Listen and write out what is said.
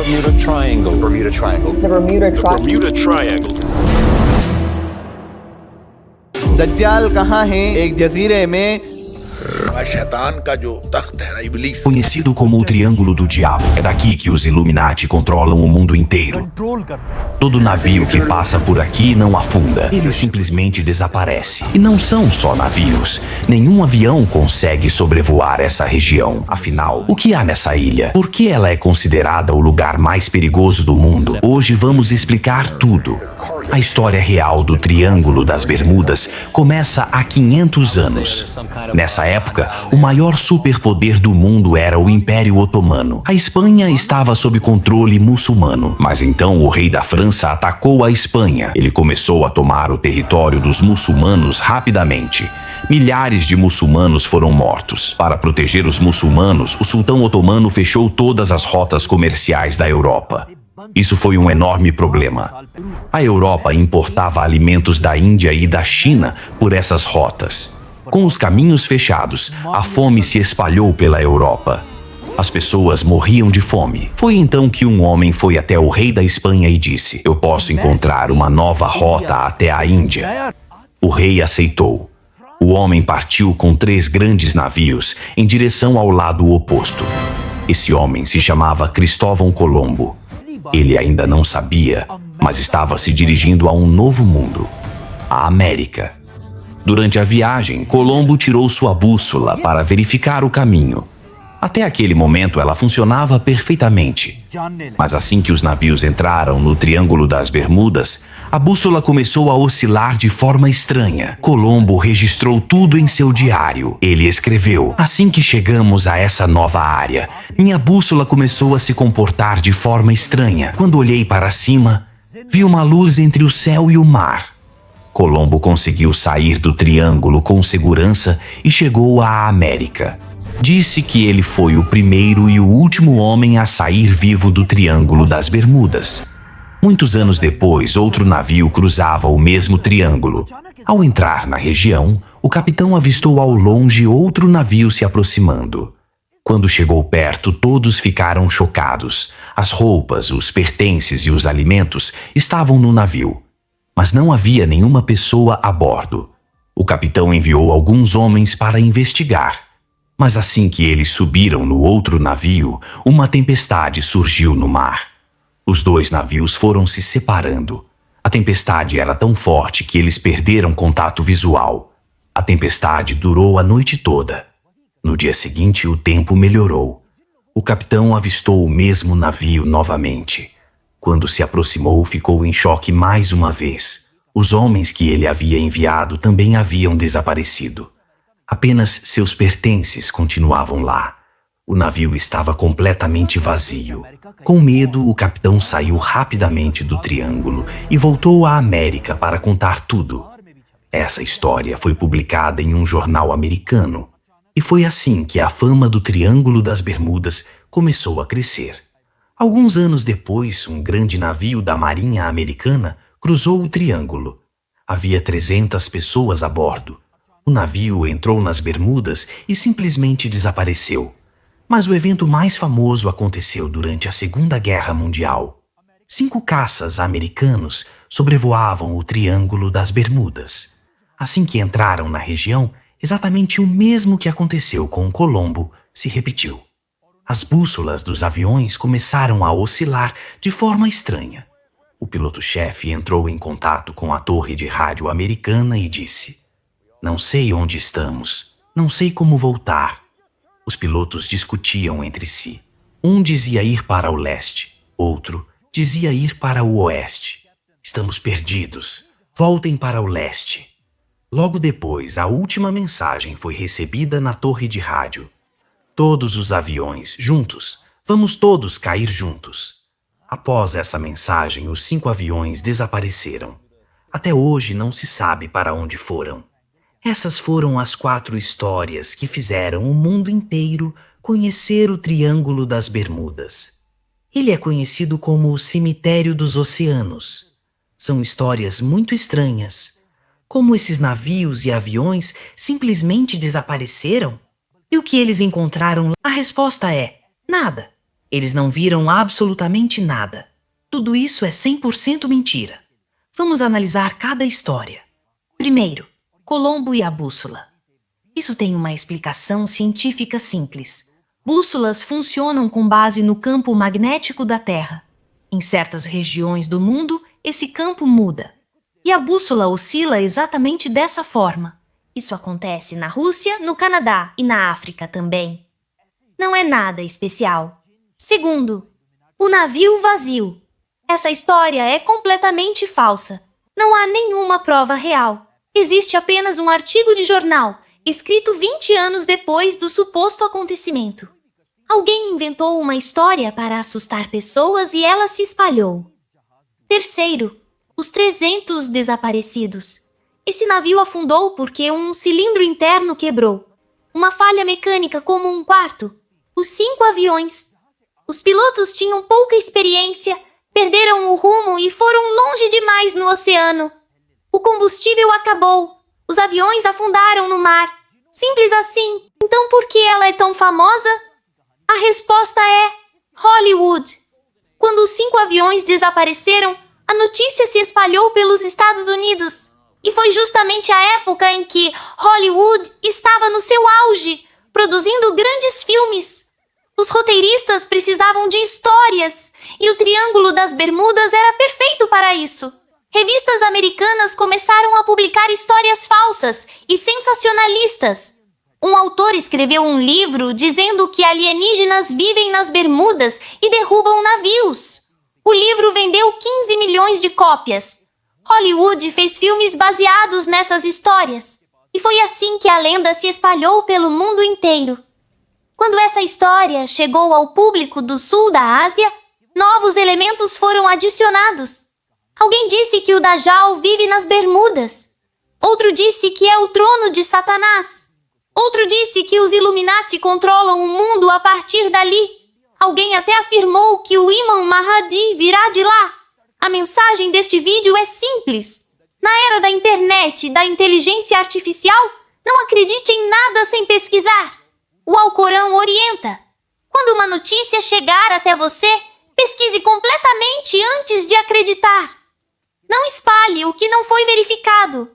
Bermuda Triangle. Bermuda Triangle. The Bermuda Triangle. Bermuda Triangle. दज्जाल कहाँ है? एक जजीरे में शैतान का जो तख्त है ना इबलीस Conhecido como o Triângulo do Diabo, é daqui que os Illuminati controlam o mundo inteiro. Todo navio que passa por aqui não afunda, ele simplesmente desaparece. E não são só navios. Nenhum avião consegue sobrevoar essa região. Afinal, o que há nessa ilha? Por que ela é considerada o lugar mais perigoso do mundo? Hoje vamos explicar tudo. A história real do Triângulo das Bermudas começa há 500 anos. Nessa época, o maior superpoder do mundo era o Império Otomano. A Espanha estava sob controle muçulmano, mas então o rei da França atacou a Espanha. Ele começou a tomar o território dos muçulmanos rapidamente. Milhares de muçulmanos foram mortos. Para proteger os muçulmanos, o sultão otomano fechou todas as rotas comerciais da Europa. Isso foi um enorme problema. A Europa importava alimentos da Índia e da China por essas rotas. Com os caminhos fechados, a fome se espalhou pela Europa. As pessoas morriam de fome. Foi então que um homem foi até o rei da Espanha e disse: "Eu posso encontrar uma nova rota até a Índia." O rei aceitou. O homem partiu com 3 grandes navios em direção ao lado oposto. Esse homem se chamava Cristóvão Colombo. Ele ainda não sabia, mas estava se dirigindo a um novo mundo, a América. Durante a viagem, Colombo tirou sua bússola para verificar o caminho. Até aquele momento ela funcionava perfeitamente. Mas assim que os navios entraram no Triângulo das Bermudas, a bússola começou a oscilar de forma estranha. Colombo registrou tudo em seu diário. Ele escreveu: "Assim que chegamos a essa nova área, minha bússola começou a se comportar de forma estranha. Quando olhei para cima, vi uma luz entre o céu e o mar." Colombo conseguiu sair do triângulo com segurança e chegou à América. Disse que ele foi o primeiro e o último homem a sair vivo do Triângulo das Bermudas. Muitos anos depois, outro navio cruzava o mesmo triângulo. Ao entrar na região, o capitão avistou ao longe outro navio se aproximando. Quando chegou perto, todos ficaram chocados. As roupas, os pertences e os alimentos estavam no navio, mas não havia nenhuma pessoa a bordo. O capitão enviou alguns homens para investigar. Mas assim que eles subiram no outro navio, uma tempestade surgiu no mar. Os 2 navios foram se separando. A tempestade era tão forte que eles perderam contato visual. A tempestade durou a noite toda. No dia seguinte, o tempo melhorou. O capitão avistou o mesmo navio novamente. Quando se aproximou, ficou em choque mais uma vez. Os homens que ele havia enviado também haviam desaparecido. Apenas seus pertences continuavam lá. O navio estava completamente vazio. Com medo, o capitão saiu rapidamente do triângulo e voltou à América para contar tudo. Essa história foi publicada em um jornal americano. E foi assim que a fama do Triângulo das Bermudas começou a crescer. Alguns anos depois, um grande navio da Marinha Americana cruzou o triângulo. Havia 300 pessoas a bordo. O navio entrou nas Bermudas e simplesmente desapareceu. Mas o evento mais famoso aconteceu durante a Segunda Guerra Mundial. 5 caças americanos sobrevoavam o Triângulo das Bermudas. Assim que entraram na região, exatamente o mesmo que aconteceu com Colombo se repetiu. As bússolas dos aviões começaram a oscilar de forma estranha. O piloto-chefe entrou em contato com a torre de rádio americana e disse: "Não sei onde estamos, não sei como voltar." Os pilotos discutiam entre si. Um dizia ir para o leste, outro dizia ir para o oeste. "Estamos perdidos, voltem para o leste." Logo depois, a última mensagem foi recebida na torre de rádio: "Todos os aviões, juntos, vamos todos cair juntos." Após essa mensagem, os 5 aviões desapareceram. Até hoje não se sabe para onde foram. Essas foram as 4 histórias que fizeram o mundo inteiro conhecer o Triângulo das Bermudas. Ele é conhecido como o Cemitério dos Oceanos. São histórias muito estranhas. Como esses navios e aviões simplesmente desapareceram? E o que eles encontraram lá? A resposta é: nada. Eles não viram absolutamente nada. Tudo isso é 100% mentira. Vamos analisar cada história. Primeiro, Colombo e a bússola. Isso tem uma explicação científica simples. Bússolas funcionam com base no campo magnético da Terra. Em certas regiões do mundo, esse campo muda. E a bússola oscila exatamente dessa forma. Isso acontece na Rússia, no Canadá e na África também. Não é nada especial. Segundo, o navio vazio. Essa história é completamente falsa. Não há nenhuma prova real. Existe apenas um artigo de jornal, escrito 20 anos depois do suposto acontecimento. Alguém inventou uma história para assustar pessoas e ela se espalhou. Terceiro, os 300 desaparecidos. Esse navio afundou porque um cilindro interno quebrou. Uma falha mecânica como um quarto. Os 5 aviões. Os pilotos tinham pouca experiência, perderam o rumo e foram longe demais no oceano. O combustível acabou. Os aviões afundaram no mar. Simples assim. Então por que ela é tão famosa? A resposta é Hollywood. Quando os 5 aviões desapareceram, a notícia se espalhou pelos Estados Unidos. E foi justamente a época em que Hollywood estava no seu auge, produzindo grandes filmes. Os roteiristas precisavam de histórias, e o Triângulo das Bermudas era perfeito para isso. Revistas americanas começaram a publicar histórias falsas e sensacionalistas. Um autor escreveu um livro dizendo que alienígenas vivem nas Bermudas e derrubam navios. O livro vendeu 15 milhões de cópias. Hollywood fez filmes baseados nessas histórias. E foi assim que a lenda se espalhou pelo mundo inteiro. Quando essa história chegou ao público do sul da Ásia, novos elementos foram adicionados. Alguém disse que o Dajjal vive nas Bermudas. Outro disse que é o trono de Satanás. Outro disse que os Illuminati controlam o mundo a partir dali. Alguém até afirmou que o Imam Mahdi virá de lá. A mensagem deste vídeo é simples. Na era da internet e da inteligência artificial, não acredite em nada sem pesquisar. O Alcorão orienta. Quando uma notícia chegar até você, pesquise completamente antes de acreditar. Não espalhe o que não foi verificado.